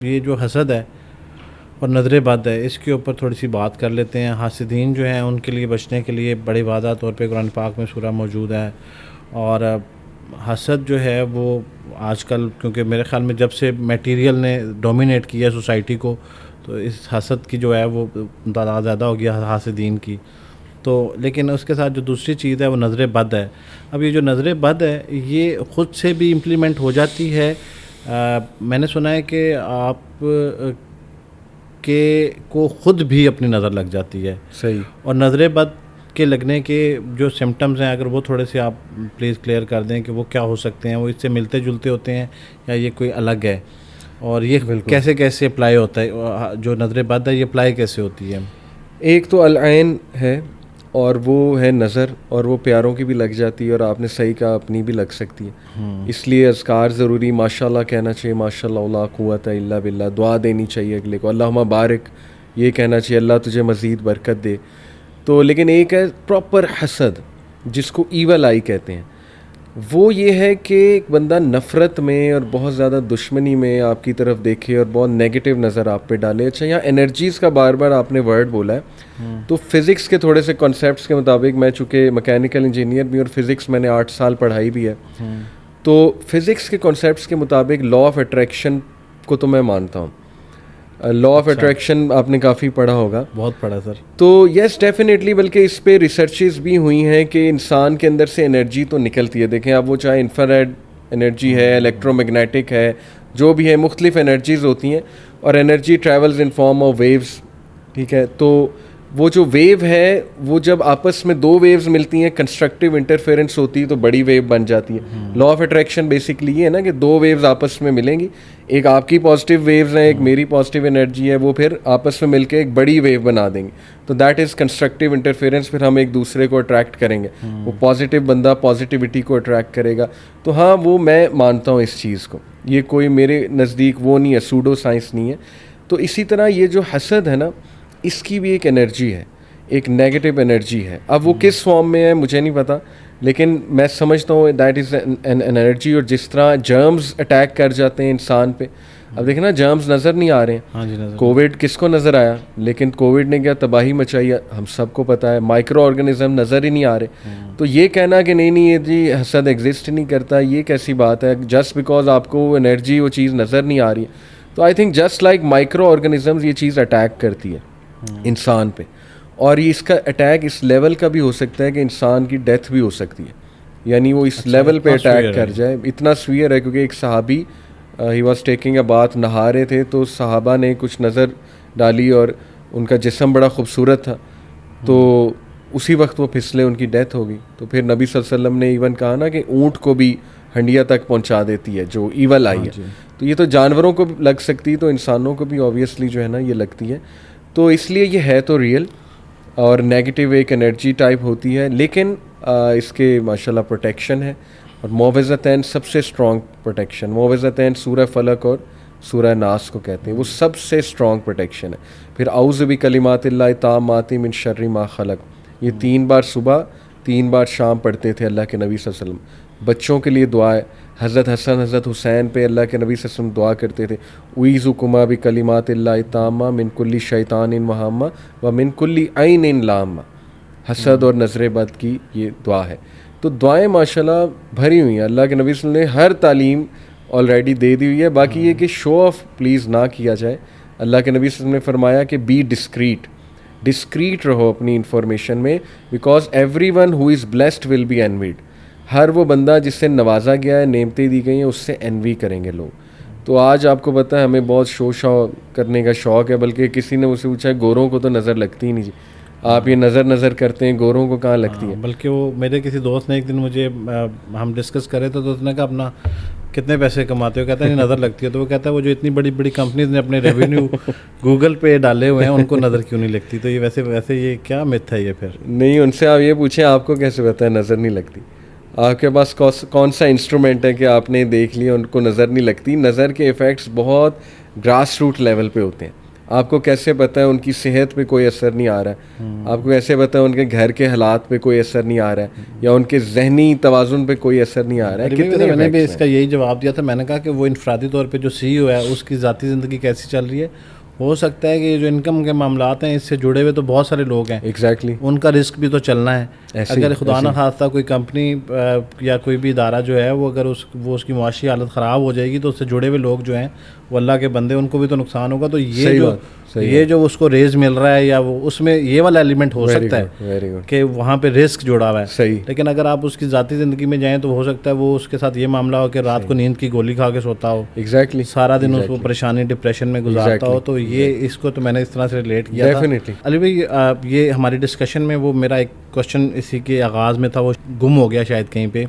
یہ جو حسد ہے اور نظر بد ہے، اس کے اوپر تھوڑی سی بات کر لیتے ہیں۔ حاسدین جو ہیں ان کے لیے بچنے کے لیے بڑی واضح طور پہ قرآن پاک میں سورہ موجود ہے۔ اور حسد جو ہے وہ آج کل، کیونکہ میرے خیال میں جب سے میٹیریل نے ڈومینیٹ کیا ہے سوسائٹی کو، تو اس حسد کی جو ہے وہ تعداد زیادہ ہو گیا حاسدین کی۔ تو لیکن اس کے ساتھ جو دوسری چیز ہے وہ نظر بد ہے۔ اب یہ جو نظر بد ہے یہ خود سے بھی امپلیمنٹ ہو جاتی ہے۔ میں نے سنا ہے کہ آپ کے کو خود بھی اپنی نظر لگ جاتی ہے۔ صحیح۔ اور نظر بد کے لگنے کے جو سمٹمز ہیں، اگر وہ تھوڑے سے آپ پلیز کلیئر کر دیں کہ وہ کیا ہو سکتے ہیں، وہ اس سے ملتے جلتے ہوتے ہیں یا یہ کوئی الگ ہے، اور یہ کیسے کیسے اپلائی ہوتا ہے، جو نظر بد ہے یہ اپلائی کیسے ہوتی ہے؟ ایک تو العین ہے، اور وہ ہے نظر، اور وہ پیاروں کی بھی لگ جاتی ہے، اور آپ نے صحیح کہا اپنی بھی لگ سکتی ہے۔ اس لیے اذکار ضروری، ماشاء اللہ کہنا چاہیے، ماشاء اللہ لا قوت الا باللہ، دعا دینی چاہیے اگلے کو، اللہم بارک، یہ کہنا چاہیے اللہ تجھے مزید برکت دے۔ تو لیکن ایک ہے پراپر حسد، جس کو ایول آئی کہتے ہیں۔ وہ یہ ہے کہ ایک بندہ نفرت میں اور بہت زیادہ دشمنی میں آپ کی طرف دیکھے اور بہت نیگیٹو نظر آپ پہ ڈالے۔ اچھا، یہاں انرجیز کا بار بار آپ نے ورڈ بولا ہے، تو فزکس کے تھوڑے سے کنسیپٹس کے مطابق، میں چونکہ میکینیکل انجینئر بھی اور فزکس میں نے 8 سال پڑھائی بھی ہے، تو فزکس کے کنسیپٹس کے مطابق لا آف اٹریکشن کو تو میں مانتا ہوں۔ لا آف اٹریکشن آپ نے کافی پڑھا ہوگا۔ بہت پڑھا سر۔ تو یس ڈیفینیٹلی، بلکہ اس پہ ریسرچز بھی ہوئی ہیں کہ انسان کے اندر سے انرجی تو نکلتی ہے۔ دیکھیں اب وہ چاہے انفراریڈ انرجی ہے، الیکٹرو میگنیٹک ہے، جو بھی ہے، مختلف انرجیز ہوتی ہیں، اور energy travels in form of waves, ٹھیک ہے۔ تو وہ جو ویو ہے، وہ جب آپس میں 2 ویوز ملتی ہیں، کنسٹرکٹیو انٹرفیئرنس ہوتی ہے تو بڑی ویو بن جاتی ہے۔ لا آف اٹریکشن بیسکلی یہ ہے نا کہ 2 ویوز آپس میں ملیں گی، ایک آپ کی پازیٹیو ویوز ہیں، ایک میری پازیٹیو انرجی ہے، وہ پھر آپس میں مل کے ایک بڑی ویو بنا دیں گے، تو دیٹ از کنسٹرکٹیو انٹرفیئرنس۔ پھر ہم ایک دوسرے کو اٹریکٹ کریں گے، وہ پازیٹیو بندہ پازیٹیوٹی کو اٹریکٹ کرے گا۔ تو ہاں، وہ میں مانتا ہوں اس چیز کو، یہ کوئی میرے نزدیک وہ نہیں ہے، سوڈو سائنس نہیں ہے۔ تو اسی طرح یہ جو حسد ہے نا، اس کی بھی ایک انرجی ہے، ایک نیگیٹو انرجی ہے۔ اب وہ کس فارم میں ہے مجھے نہیں پتا، لیکن میں سمجھتا ہوں دیٹ از این انرجی۔ اور جس طرح جرمز اٹیک کر جاتے ہیں انسان پہ، اب دیکھیں نا، جرمز نظر نہیں آ رہے ہیں۔ کووڈ کس کو نظر آیا؟ لیکن کووڈ نے کیا تباہی مچائی، ہم سب کو پتہ ہے۔ مائکرو آرگنزم نظر ہی نہیں آ رہے، تو یہ کہنا کہ نہیں یہ جی حسد ایگزسٹ نہیں کرتا، یہ کیسی بات ہے؟ جسٹ بیکاز آپ کو وہ انرجی، وہ چیز نظر نہیں آ رہی ہے، تو I think just like micro organisms یہ چیز اٹیک کرتی ہے انسان پہ، اور یہ اس کا اٹیک اس لیول کا بھی ہو سکتا ہے کہ انسان کی ڈیتھ بھی ہو سکتی ہے، یعنی وہ اس لیول پہ اٹیک کر جائے۔ اتنا سویئر ہے، کیونکہ ایک صحابی ہی واز ٹیکنگ اے بات، نہا رہے تھے، تو صحابہ نے کچھ نظر ڈالی اور ان کا جسم بڑا خوبصورت تھا، تو اسی وقت وہ پھسلے، ان کی ڈیتھ ہو گئی۔ تو پھر نبی صلی اللہ علیہ وسلم نے ایون کہا نا کہ اونٹ کو بھی ہنڈیا تک پہنچا دیتی ہے جو ایول آئی ہے۔ تو یہ تو جانوروں کو لگ سکتی، تو انسانوں کو بھی آبویسلی جو ہے نا یہ لگتی ہے۔ تو اس لیے یہ ہے تو ریئل اور نیگیٹو ایک انرجی ٹائپ ہوتی ہے، لیکن اس کے ماشاءاللہ پروٹیکشن ہے، اور معوذتین سب سے اسٹرانگ پروٹیکشن۔ معوذتین سورہ فلق اور سورہ ناس کو کہتے ہیں، وہ سب سے اسٹرانگ پروٹیکشن ہے۔ پھر اعوذ بکلمات اللہ التامات من شر ما خلق، یہ 3 بار صبح 3 بار شام پڑھتے تھے اللہ کے نبی صلی اللہ علیہ وسلم۔ بچوں کے لیے دعا ہے، حضرت حسن حضرت حسین پہ اللہ کے نبی صلی اللہ علیہ وسلم دعا کرتے تھے، اعوذکما بکلمات اللہ التامہ من کل شیطان وہامہ ومن کل عین لامہ۔ حسد اور نظر بد کی یہ دعا ہے۔ تو دعائیں ماشاءاللہ بھری ہوئی ہیں، اللہ کے نبی صلی اللہ علیہ وسلم نے ہر تعلیم آلریڈی دے دی ہوئی ہے۔ باقی یہ کہ شو آف پلیز نہ کیا جائے۔ اللہ کے نبی صلی اللہ علیہ وسلم نے فرمایا کہ بی ڈسکریٹ رہو اپنی انفارمیشن میں، because every one who is blessed will be envied. ہر وہ بندہ جس سے نوازا گیا ہے، نعمتیں دی گئی ہیں، اس سے انوی کریں گے لوگ۔ تو آج آپ کو پتہ ہے ہمیں بہت شو کرنے کا شوق ہے، بلکہ کسی نے مجھ سے پوچھا گوروں کو تو نظر لگتی ہی نہیں جی، آپ یہ نظر کرتے ہیں، گوروں کو کہاں لگتی ہے؟ بلکہ وہ میرے کسی دوست نے ایک دن مجھے، ہم ڈسکس کرے تھے، تو اس نے کہا اپنا کتنے پیسے کماتے ہو؟ کہتا ہے نظر لگتی ہے۔ تو وہ کہتا ہے وہ جو اتنی بڑی بڑی کمپنیز نے اپنے ریونیو گوگل پہ ڈالے ہوئے ہیں، ان کو نظر کیوں نہیں لگتی؟ تو یہ ویسے یہ کیا مت ہے یہ پھر؟ نہیں، ان سے آپ یہ پوچھیں آپ کو کیسے پتہ ہے نظر نہیں لگتی؟ آپ کے پاس کون سا انسٹرومنٹ ہے کہ آپ نے دیکھ لیا ان کو نظر نہیں لگتی؟ نظر کے ایفیکٹس بہت گراس روٹ لیول پہ ہوتے ہیں۔ آپ کو کیسے پتہ ہے ان کی صحت پہ کوئی اثر نہیں آ رہا ہے, آپ کو کیسے پتہ ہے ان کے گھر کے حالات پہ کوئی اثر نہیں آ رہا ہے, یا ان کے ذہنی توازن پہ کوئی اثر نہیں آ رہا ہے. کتنے میں نے بھی effects اس کا یہی جواب دیا تھا, میں نے کہا کہ وہ انفرادی طور پہ جو سی ای او ہے اس کی ذاتی زندگی کیسی چل رہی ہے. ہو سکتا ہے کہ یہ جو انکم کے معاملات ہیں اس سے جڑے ہوئے تو بہت سارے لوگ ہیں, ایگزیکٹلی ان کا رسک بھی تو چلنا ہے. اگر خدا نہ خواستہ کوئی کمپنی یا کوئی بھی ادارہ جو ہے وہ اگر اس کی معاشی حالت خراب ہو جائے گی تو اس سے جڑے ہوئے لوگ جو ہیں وہ اللہ کے بندے, ان کو بھی تو نقصان ہوگا. تو یہ جو اس کو ریز مل رہا ہے یا وہ اس میں یہ والا ایلیمنٹ ہو سکتا ہے کہ وہاں پہ رسک جڑا ہوا ہے. صحیح. لیکن اگر آپ اس کی ذاتی زندگی میں جائیں تو ہو سکتا ہے وہ اس کے ساتھ یہ معاملہ ہو کہ رات کو نیند کی گولی کھا کے سوتا ہو, ایگزیکٹلی سارا دن اس کو پریشانی ڈپریشن میں گزارتا ہو. تو یہ اس کو تو میں نے اس طرح سے ریلیٹ کیا تھا. علی بھائی یہ ہماری ڈسکشن میں وہ میرا ایک کوشچن اسی کے آغاز میں تھا, وہ گم ہو گیا شاید کہیں پہ,